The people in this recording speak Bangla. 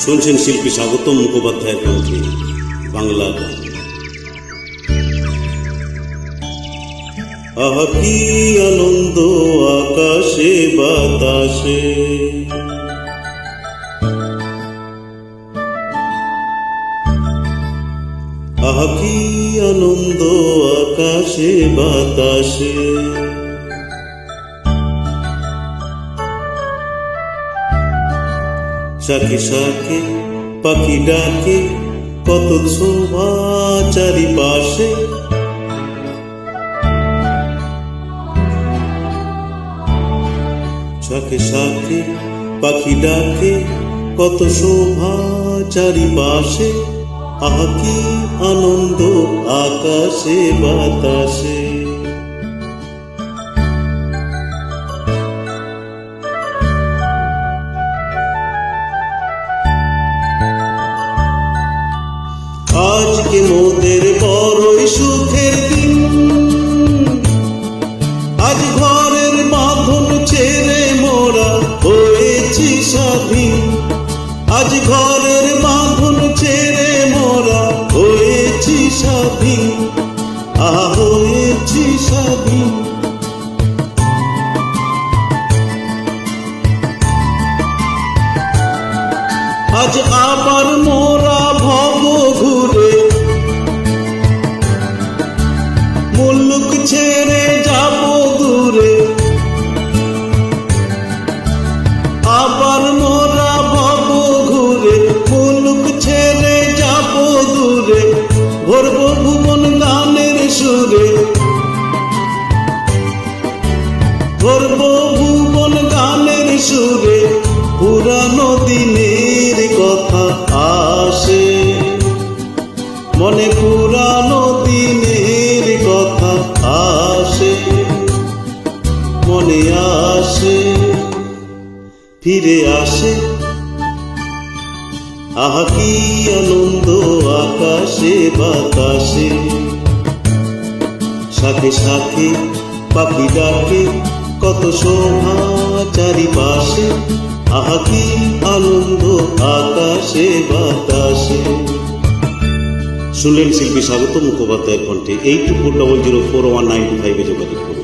শুনছেন শিল্পী স্বাগতম মুখোপাধ্যায়ের কণ্ঠে বাংলা গান। আহা কি আনন্দ আকাশে বাতাসে, আহা কি আনন্দ আকাশে বাতাসে, শাখে শাখে পাখি ডাকে কত শোভা চারিপাশে, শাখে শাখে পাখি ডাকে কত শোভা চারিপাশে, আহা কি আনন্দ আকাশে বাতাসে। আজকে মোদের বড়ই সুখের দিন, আজ ঘরের বাঁধন ছেড়ে মোরা হয়েছি স্বাধীন, আজ ঘরের বাঁধন ছেড়ে মোরা হয়েছি স্বাধীন, আহা হয়েছি স্বাধীন। আজ আবার মোরা ভব ঘুরে মুলুক ছেড়ে যাব দূরে, আবার মোরা ভব ঘুরে মুলুক ছেড়ে যাব দূরে, ভরব ভুবন গানের সুরে, ভরব ভুবন গানের সুরে, পুরানো দিনের কথা আসে মনে, পুরানো দিনের কথা আসে মনে, আসে ফিরে আসে, আহা কি আনন্দ আকাশে বাতাসে, শাখে শাখে পাখি ডাকে কত শোভা চারিপাশে, আহা কি আনন্দ আকাশে বাতাসে। শুনলেন শিল্পী স্বাগতম মুখোপাধ্যায়ের কণ্ঠে। 8240041925 যোগাযোগ করুন।